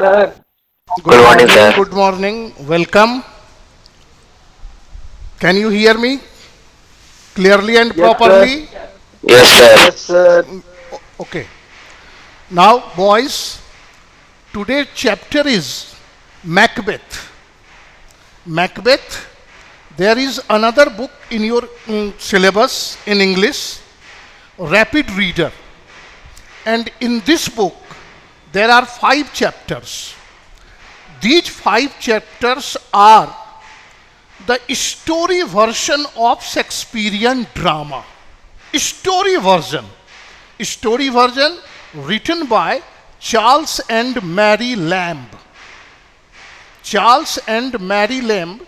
sir. Good Good morning, morning, sir. good morning. Welcome. Can you hear me clearly and Yes, sir. properly? Yes, sir. Yes, sir. Okay. Now, boys, today's chapter is Macbeth. Macbeth, there is another book in your syllabus in English, Rapid Reader. And in this book, there are 5 chapters. These 5 chapters are the story version of Shakespearean drama. Story version. Story version written by Charles and Mary Lamb. Charles and Mary Lamb,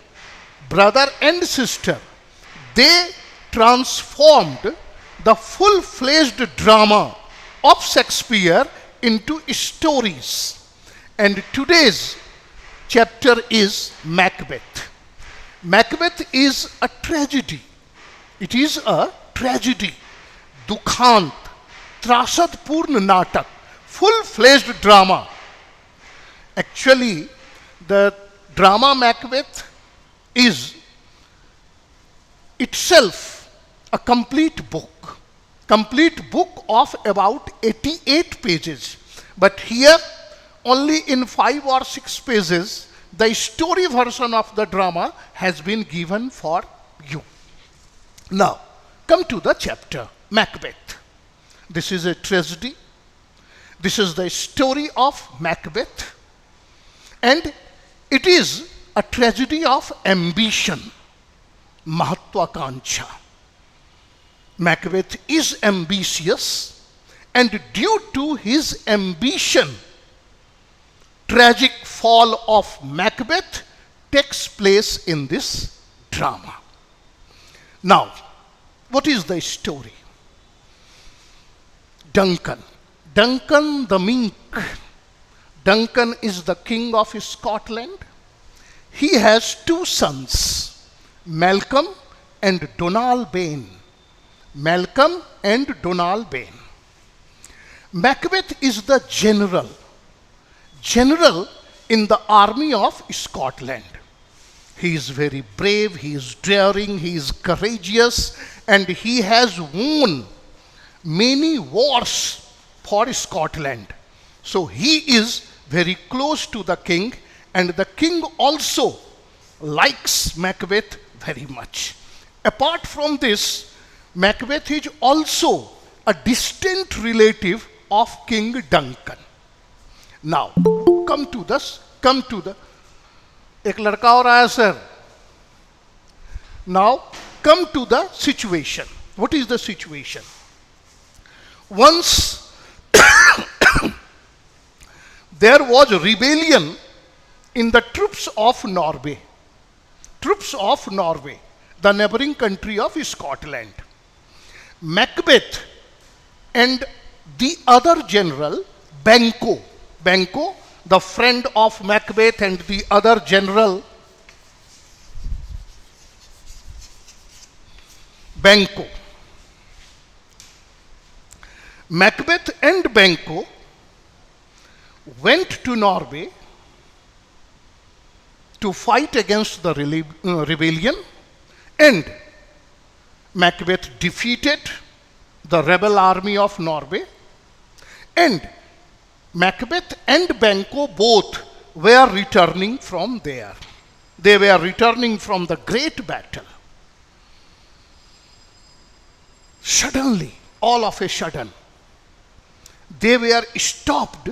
brother and sister, they transformed the full fledged drama of Shakespeare into stories. And today's chapter is Macbeth. Macbeth is a tragedy. It is a tragedy. Dukhant, Trasadpurn Natak, full-fledged drama. Actually, the drama Macbeth is itself a complete book of about 88 pages. But here, only in 5 or 6 pages, the story version of the drama has been given for you. Now, come to the chapter Macbeth. This is a tragedy. This is the story of Macbeth. And it is a tragedy of ambition, Mahatvakanksha. Macbeth is ambitious, and due to his ambition, tragic fall of Macbeth takes place in this drama. Now, what is the story? Duncan. Duncan the Mink. Duncan is the king of Scotland. He has 2 sons, Malcolm and Donal Bain. Malcolm and Donal Bain. Macbeth is the general in the army of Scotland. He is very brave, he is daring, he is courageous, and he has won many wars for Scotland. So he is very close to the king, and the king also likes Macbeth very much. Apart from this, Macbeth is also a distant relative of King Duncan. Now, come to the एक लड़का और आया sir. Now, come to the situation. What is the situation? Once there was a rebellion in the troops of Norway. Troops of Norway, the neighboring country of Scotland. Macbeth and the other general, Banquo, the friend of Macbeth, and the other general, Banquo. Macbeth and Banquo went to Norway to fight against the rebellion, and Macbeth defeated the rebel army of Norway, and Macbeth and Banquo both were returning from there. They were returning from the great battle. Suddenly, all of a sudden, they were stopped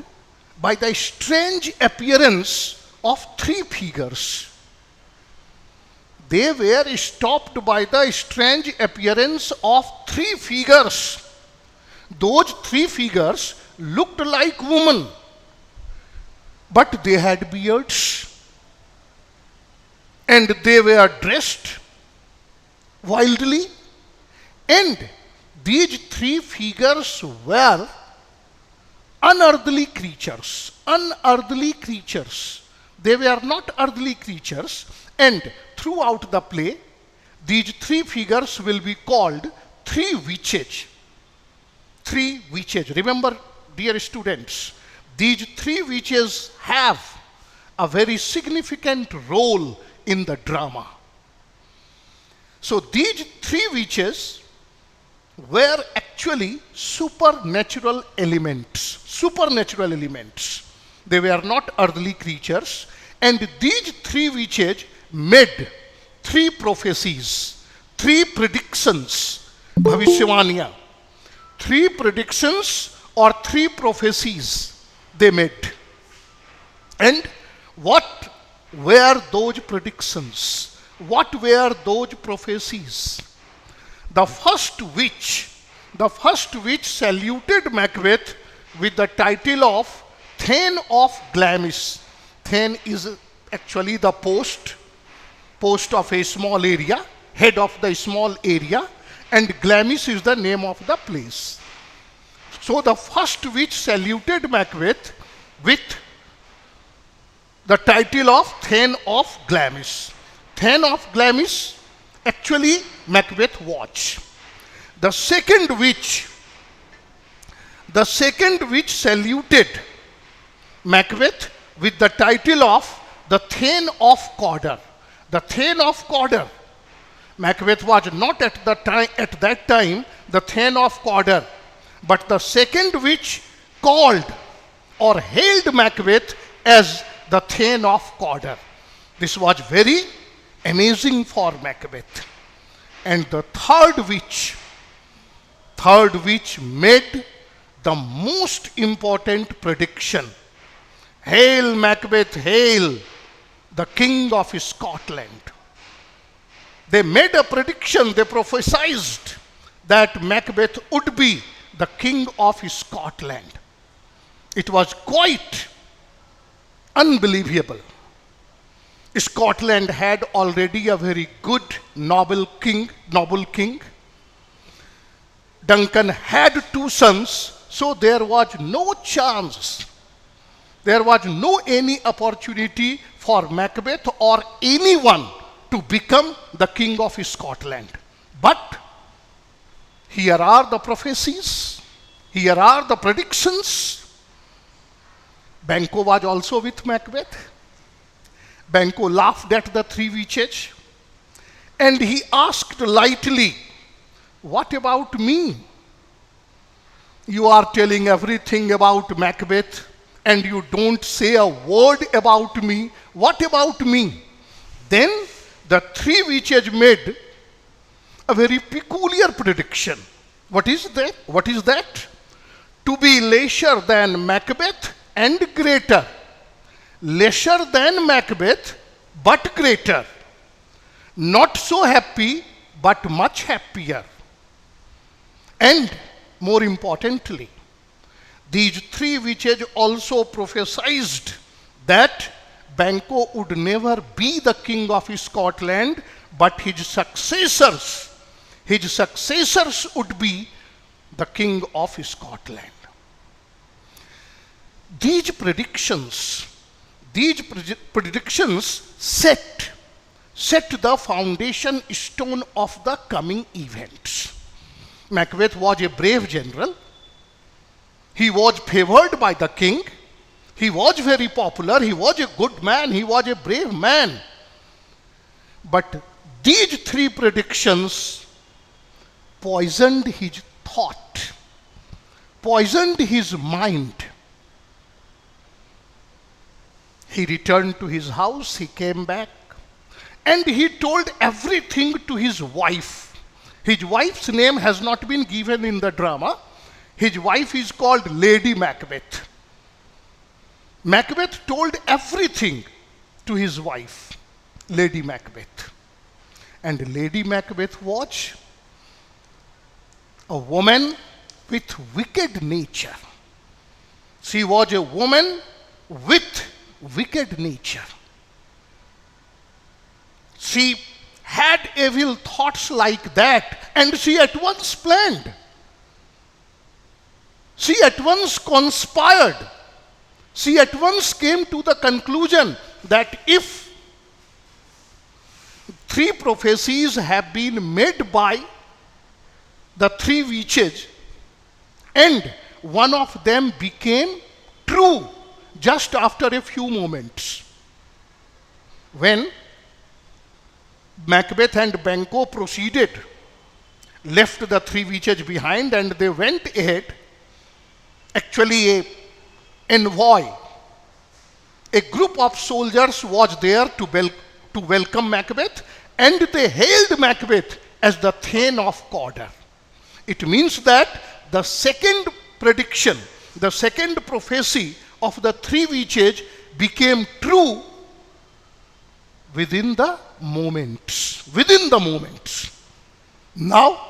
by the strange appearance of 3 figures. They were stopped by the strange appearance of 3 figures. Those 3 figures looked like women, but they had beards, and they were dressed wildly, and these 3 figures were unearthly creatures. They were not earthly creatures, and throughout the play, these 3 figures will be called 3 witches. 3 witches. Remember, dear students, these three witches have a very significant role in the drama. So these three witches were actually supernatural elements. Supernatural elements. They were not earthly creatures. And these three witches made three prophecies, three predictions, bhavishyavaniya. Three predictions or three prophecies they made. And what were those predictions? What were those prophecies? The first witch saluted Macbeth with the title of Thane of Glamis. Thane is actually the post of a small area, head of the small area, and Glamis is the name of the place. So the first witch saluted Macbeth with the title of Thane of Glamis. Thane of Glamis, actually Macbeth was. The second witch saluted Macbeth with the title of the Thane of Cawdor. The Thane of Cawdor. Macbeth was not at that time the Thane of Cawdor, but the second witch called or hailed Macbeth as the Thane of Cawdor. This was very amazing for Macbeth. And the third witch made the most important prediction. Hail Macbeth, hail, the King of Scotland. They made a prediction, they prophesied that Macbeth would be the King of Scotland. It was quite unbelievable. Scotland had already a very good noble king. Duncan had two sons, so there was no chance. There was no any opportunity for Macbeth or anyone to become the King of Scotland. But here are the prophecies. Here are the predictions. Banquo was also with Macbeth. Banquo laughed at the three witches and he asked lightly, "What about me? You are telling everything about Macbeth and you don't say a word about me. What about me?" Then the three witches made a very peculiar prediction. What is that? To be lesser than Macbeth and greater. Lesser than Macbeth, but greater. Not so happy, but much happier. And more importantly, these three witches also prophesied that Banquo would never be the King of Scotland, but his successors would be the King of Scotland. These predictions set the foundation stone of the coming events. Macbeth was a brave general. He was favored by the king. He was very popular. He was a good man. He was a brave man. But these three predictions poisoned his thought, poisoned his mind. He returned to his house, he came back, and he told everything to his wife. His wife's name has not been given in the drama. His wife is called Lady Macbeth. Macbeth told everything to his wife, Lady Macbeth. And Lady Macbeth was a woman with wicked nature. She was a woman with wicked nature. She had evil thoughts like that, and she at once planned. She at once conspired. She at once came to the conclusion that if three prophecies have been made by the three witches and one of them became true just after a few moments. When Macbeth and Banquo proceeded, left the three witches behind, and they went ahead. Actually, a envoy, a group of soldiers was there to welcome Macbeth, and they hailed Macbeth as the Thane of Cawdor. It means that the second prediction, the second prophecy of the three witches became true within the moments. Within the moments. Now,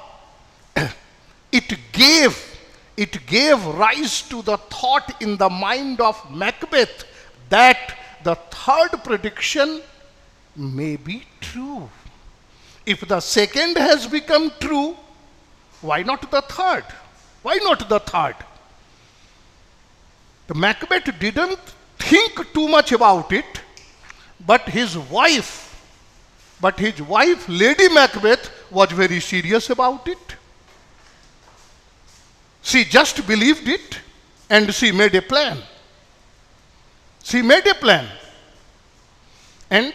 it gave rise to the thought in the mind of Macbeth that the third prediction may be true. If the second has become true, why not the third? Why not the third? The Macbeth didn't think too much about it, but his wife, Lady Macbeth, was very serious about it. She just believed it, and she made a plan. She made a plan. And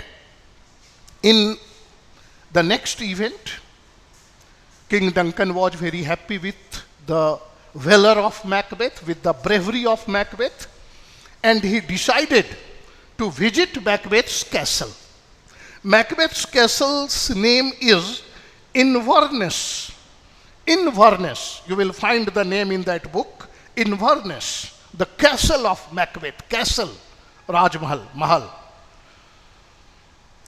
in the next event, King Duncan was very happy with the valor of Macbeth, with the bravery of Macbeth, and he decided to visit Macbeth's castle. Macbeth's castle's name is Inverness. Inverness. You will find the name in that book. Inverness. The castle of Macbeth. Castle. Rajmahal. Mahal.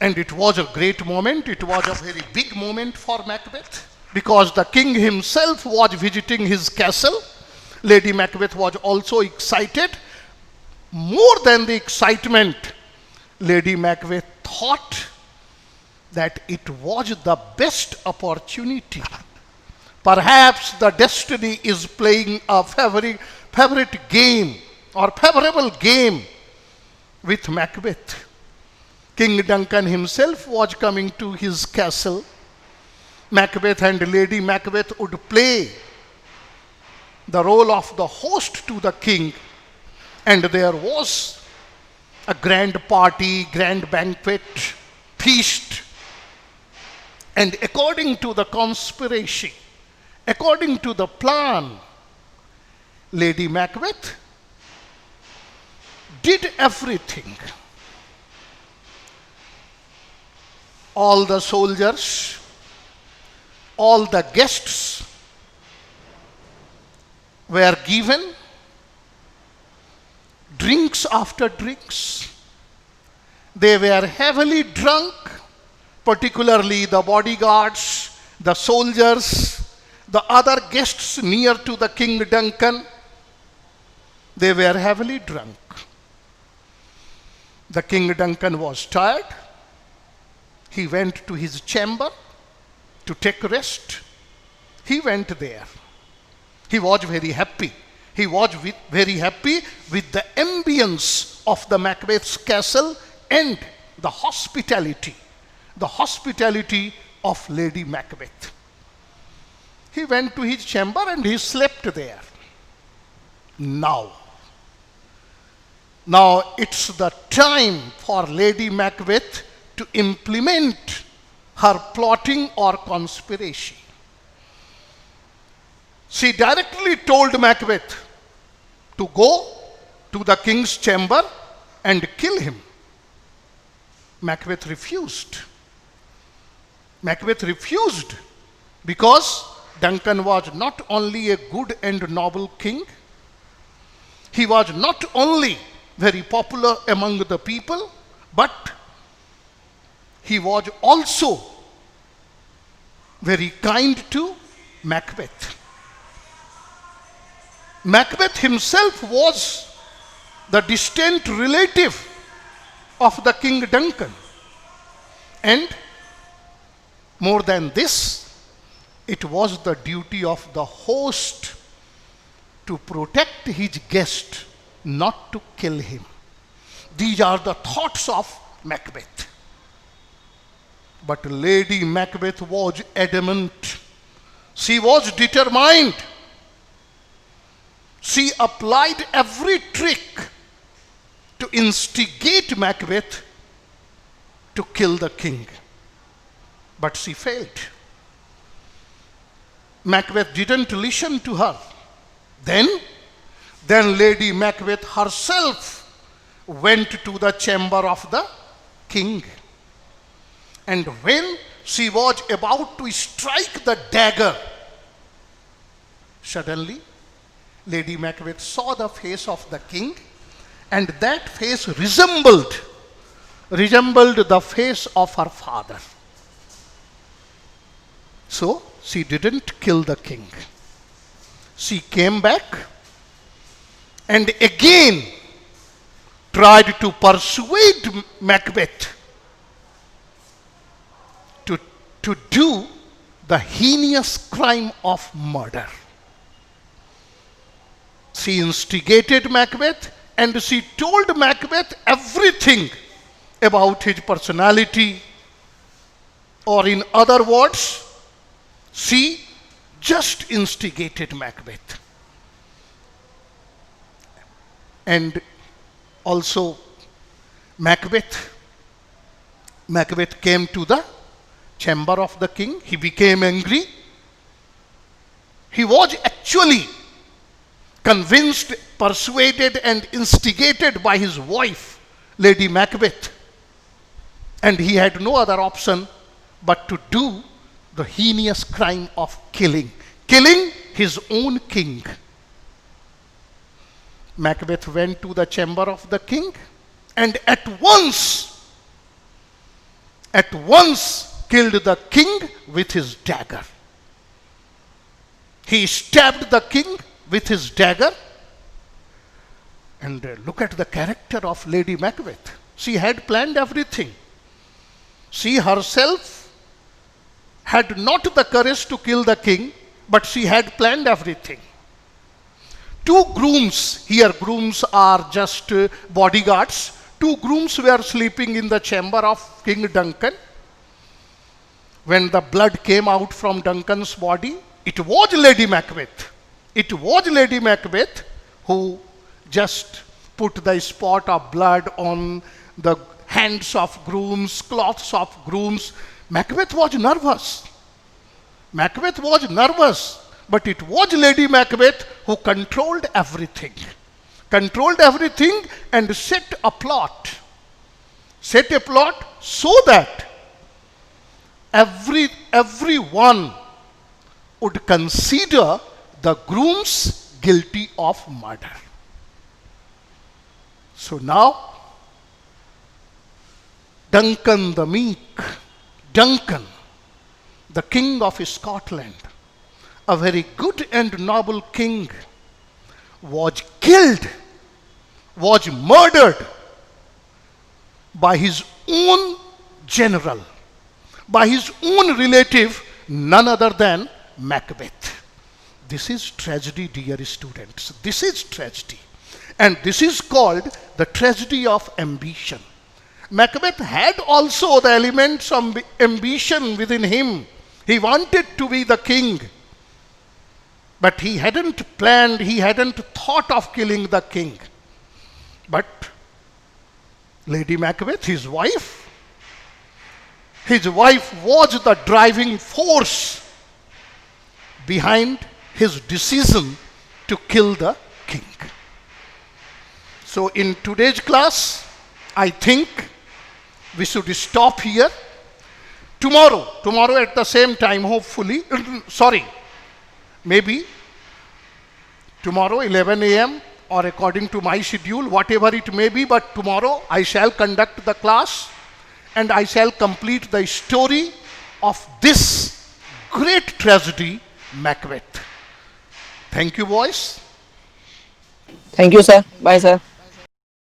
And it was a great moment. It was a very big moment for Macbeth, because the king himself was visiting his castle. Lady Macbeth was also excited. More than the excitement, Lady Macbeth thought that it was the best opportunity. Perhaps the destiny is playing a favorite game or favorable game with Macbeth. King Duncan himself was coming to his castle. Macbeth and Lady Macbeth would play the role of the host to the king, and there was a grand party, grand banquet, feast. And according to the conspiracy, according to the plan, Lady Macbeth did everything. All the soldiers, all the guests were given drinks after drinks. They were heavily drunk, particularly the bodyguards, the soldiers, the other guests near to the King Duncan. They were heavily drunk. The King Duncan was tired. He went to his chamber to take rest. He went there. He was very happy. He was very happy with the ambience of the Macbeth's castle and the hospitality of Lady Macbeth. He went to his chamber and he slept there. Now it's the time for Lady Macbeth to implement her plotting or conspiracy. She directly told Macbeth to go to the king's chamber and kill him. Macbeth refused. Macbeth refused because Duncan was not only a good and noble king, he was not only very popular among the people, but he was also very kind to Macbeth. Macbeth himself was the distant relative of the King Duncan. And more than this, it was the duty of the host to protect his guest, not to kill him. These are the thoughts of Macbeth. But Lady Macbeth was adamant. She was determined. She applied every trick to instigate Macbeth to kill the king. But she failed. Macbeth didn't listen to her. Then Lady Macbeth herself went to the chamber of the king. And when she was about to strike the dagger, suddenly Lady Macbeth saw the face of the king, and that face resembled the face of her father. So she didn't kill the king. She came back and again tried to persuade Macbeth to do the heinous crime of murder. She instigated Macbeth and she told Macbeth everything about his personality, or in other words, she just instigated Macbeth. And also Macbeth came to the chamber of the king. He became angry. He was actually convinced, persuaded, and instigated by his wife, Lady Macbeth. And he had no other option but to do the heinous crime of killing his own king. Macbeth went to the chamber of the king and at once killed the king with his dagger. He stabbed the king with his dagger. And look at the character of Lady Macbeth. She had planned everything. She herself had not the courage to kill the king, but she had planned everything. Two grooms, here grooms are just bodyguards, two grooms were sleeping in the chamber of King Duncan. When the blood came out from Duncan's body, it was Lady Macbeth. It was Lady Macbeth who just put the spot of blood on the hands of grooms, cloths of grooms. Macbeth was nervous. But it was Lady Macbeth who controlled everything and set a plot so that everyone would consider the grooms guilty of murder. So now, Duncan the Meek, Duncan, the king of Scotland, a very good and noble king, was killed, was murdered by his own general, by his own relative, none other than Macbeth. This is tragedy, dear students. This is tragedy. And this is called the tragedy of ambition. Macbeth had also the elements of ambition within him. He wanted to be the king. But he hadn't planned, he hadn't thought of killing the king. But Lady Macbeth, his wife was the driving force behind his decision to kill the king. So in today's class, I think we should stop here. Tomorrow at the same time, hopefully, maybe tomorrow 11 a.m. or according to my schedule, whatever it may be, but tomorrow I shall conduct the class and I shall complete the story of this great tragedy, Macbeth. Thank you, boys. Thank you, sir. Bye, sir.